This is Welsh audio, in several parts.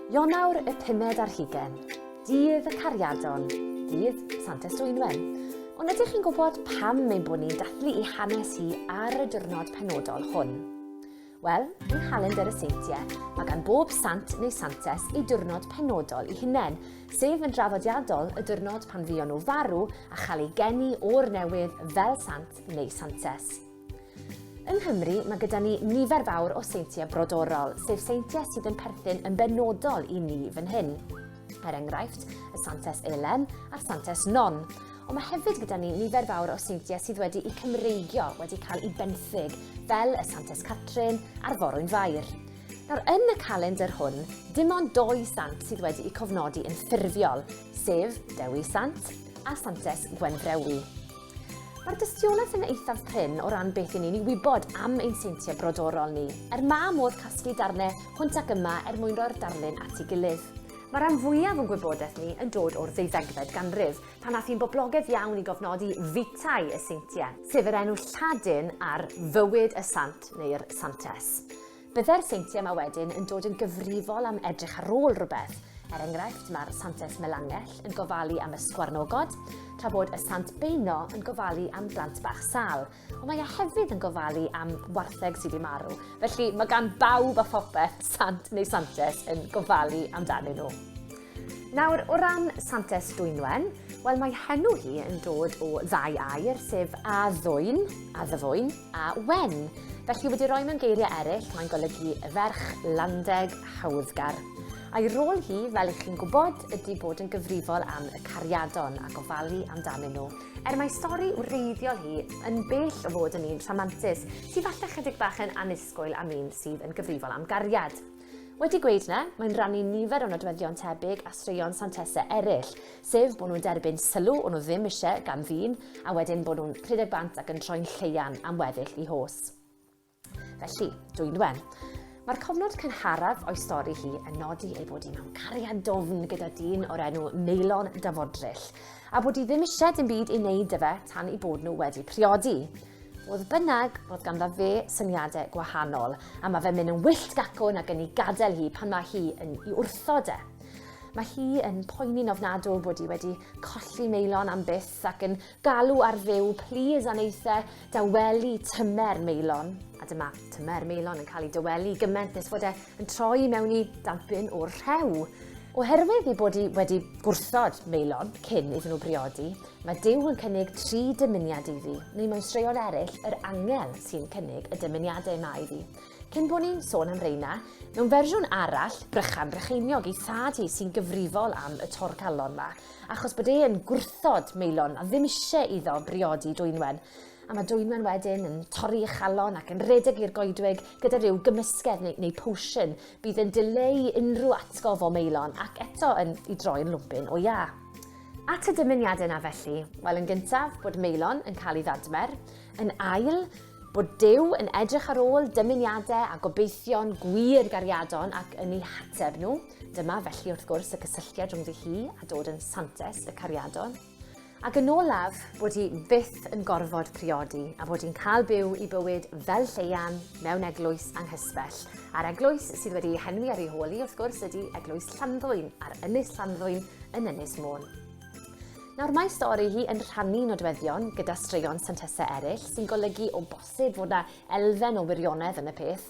Ionawr y 5 dydd y cariadon, dydd Santes Dwynwen. Ond ydych chi'n gwybod pam ein bod ni'n dathlu i hanes hi ar y diwrnod penodol hwn? Wel, yng nghalendr y seintiau, mae gan bob sant neu santes ei diwrnod penodol ei hunain, sef yn draddodiadol y diwrnod pan fuon nhw farw a chael ei geni o'r newydd fel sant neu santes. Yng Nghymru, mae gyda ni nifer fawr o seintiau brodorol, sef seintiau sydd yn perthyn yn benodol i ni fan hyn. Enghraifft, y Santes Elen a'r Santes Non. Ond mae hefyd gyda ni nifer fawr o seintiau sydd wedi eu cymreigio, wedi cael eu benthyg, fel y Santes Catrin a'r Forwyn Fair. Nawr, yn y calendr hwn, dim ond 2 sant sydd wedi eu cofnodi yn ffurfiol, sef Dewi Sant a Santes Gwenfrewi. Mae'r dystiolaeth yn eithaf prin o ran beth i ni'n wybod am ein seintiau brodorol ni, ma modd casglu darnau hwnt ac yma mwyn roi'r darlun at ei gilydd. Mae'r rhan fwyaf o'n gwybodaeth ni yn dod o'r 18fed ganrif, pan nath hi'n boblogaidd iawn i gofnodi fitau y seintiau, sef yr enw Lladin ar fywyd y sant neu'r santes. Byddai'r seintiau yma wedyn yn dod yn gyfrifol am edrych ar ôl rhywbeth. Enghraifft, mae'r Santes Melangell yn gofalu am ysgwarnogod, tra bod y Sant Beino yn gofalu am blant bach sal, ond mae hefyd yn gofalu am wartheg sydd wedi marw. Felly mae gan bawb a phopeth sant neu santes yn gofalu amdanyn nhw. Nawr, o ran Santes Dwynwen, wel mae henw hi yn dod o 2 air, sef a ddwyn, a ddyfwyn, a wen. Felly wedi rhoi mewn geiriau eraill, mae'n golygu y ferch landeg hawddgar. A'i rôl hi, fel eich chi'n gwybod, ydy bod yn gyfrifol am y cariadon a gofalu amdanyn nhw. Mae stori wreiddiol hi yn bell o fod yn un rhamantus, sydd falle chydig bach yn annisgwyl am un sydd yn gyfrifol am gariad. Wedi gweud na, mae'n rannu nifer o nodweddion tebyg a straeon santesau eraill, sef bod nhw'n derbyn sylw o'n nhw ddim eisiau gan ddyn, a wedyn bod nhw'n rhedeg bant ac yn troi'n lleian am weddill i hos. Felly, Dwynwen. Mae'r cofnod cynharaf o'i stori hi yn nodi ei bod hi mewn cariad dofn gyda dyn o'r enw Meilon Dafodryll, a bod hi ddim eisiau dim byd i wneud dy fe tan i bod nhw wedi priodi. Oedd bynnag, roedd ganddo fe syniadau gwahanol, a mae fe'n mynd yn wyllt gacwn ac yn ei gadael hi pan mae hi yn ei wrthod e. Mae hi yn poeni'n ofnadw bod hi wedi colli Meilon am byth ac yn galw ar fyw plis aneithau dawelu tymer Meilon. A dyma tymer Meilon yn cael ei dywelu gymaint nes fod e'n troi mewn i dampyn o'r rhew. Oherwydd ei bod hi wedi gwrthod Meilon cyn iddyn nhw briodi, mae Duw yn cynnig 3 dymuniad iddi, neu mewn straeon eraill, yr angel sy'n cynnig y dymuniadau yma iddi. Cyn bod ni'n sôn am reina, mewn fersiwn arall, Brychan Brycheiniog ei thad hi sy'n gyfrifol am y torcalon yma, achos bod yn gwrthod Meilon a ddim eisiau iddo briodi Dwynwen. A mae Dwynwen wedyn yn torri y chalon ac yn redeg i'r goedwig gyda rhyw gymysgedd neu potion bydd yn dileu unrhyw atgof o Meilon ac eto yn ei droi'n lwmpyn o ia. At y dymuniadau yna felly, wel yn gyntaf bod Meilon yn cael ei ddadmer, yn ail bod Duw yn edrych ar ôl dymuniadau a gobeithio'n gwir gariadon ac yn ei hateb nhw. Dyma felly wrth gwrs y cysylltiad rhwngddi hi a dod yn santes y cariadon. Ac yn olaf bod hi byth yn gorfod priodi a bod hi'n cael byw i bywyd fel lleian mewn eglwys anghysbell. A'r eglwys sydd wedi henwi ar ei holi wrth gwrs ydy eglwys Llanddwyn ar Ynys Llanddwyn yn Ynys Môn. Nawr mae stori hi yn rhannu nodweddion gyda straeon santesau eraill sy'n golygu o bosib fod yna elfen o wirionedd yn y peth,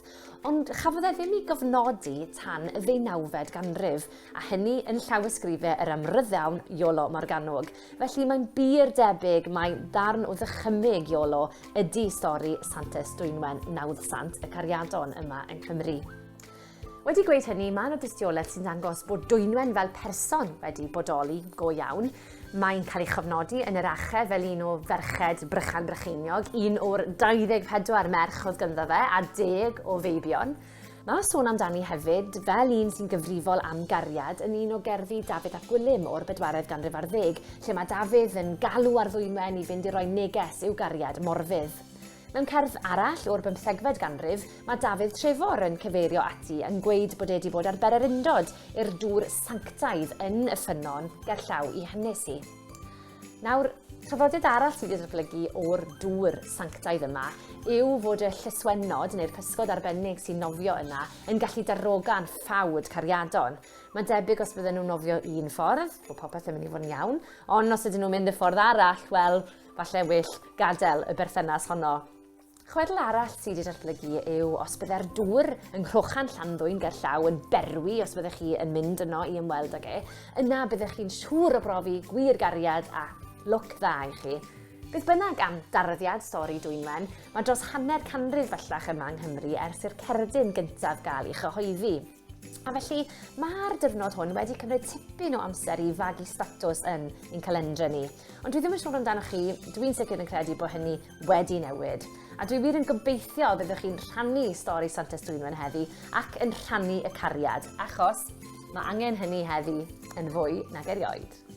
ond chafodd e ddim i gofnodi tan y 18fed ganrif, a hynny yn llawysgrifau yr ymryddawn Iolo Morgannwg. Felly mae'n bir debyg mae darn o ddychymyg Iolo ydy stori Santes Dwynwen, nawdd sant y cariadon yma yng Nghymru. Wedi gweud hynny, mae yna dystiolaeth sy'n dangos bod Dwynwen fel person wedi bodoli go iawn. Mae'n cael ei chofnodi yn yr ache fel un o ferched Brychan Brycheiniog, un o'r 24 merch oedd ganddo fe a 10 o feibion. Mae sôn amdani hefyd fel un sy'n gyfrifol am gariad yn un o gerddi Dafydd ap Gwilym o'r 4edd ganrif ar 10, lle mae Dafydd yn galw ar Ddwynwen i fynd i roi neges i'w gariad Morfydd. Mewn cerdd arall o'r 15fed ganrif, mae Dafydd Trefor yn cyfeirio ati yn gweud bod wedi bod ar bererindod i'r dŵr sanctaidd yn y ffynnon gerllaw i hanesu. Nawr, Traddodiad arall sydd wedi datblygu o'r dŵr sanctaidd yma yw fod y llyswennod neu'r pysgod arbennig sy'n nofio yna yn gallu darogan ffawd cariadon. Mae'n debyg os bydden nhw'n nofio un ffordd, bod popeth yn mynd i fod yn iawn, ond os ydyn nhw'n mynd y ffordd arall, wel, falle well gadael y berthynas honno. Chwedl arall sydd wedi datblygu yw os bydde'r dŵr yng Nghrochan Llanddwyn gerllaw yn berwi os byddech chi yn mynd yno i ymweld ag yna byddech chi'n siŵr o brofi gwir gariad a lwc dda i chi. Bydd bynnag am darddiad stori Dwynwen, mae dros hanner canrif bellach yma yng Nghymru ers i'r cerdyn gyntaf gael ei chyhoeddi. A felly, mae'r diwrnod hwn wedi cymryd tipyn o amser i fagu statws yn ein calendra ni. Ond dwi ddim yn siŵr amdano chi, dwi'n sicr yn credu bod hynny wedi newid. A dwi wir yn gobeithio byddwch chi'n rhannu stori Santes Dwynwen heddi ac yn rhannu y cariad, achos mae angen hynny heddi yn fwy nag erioed.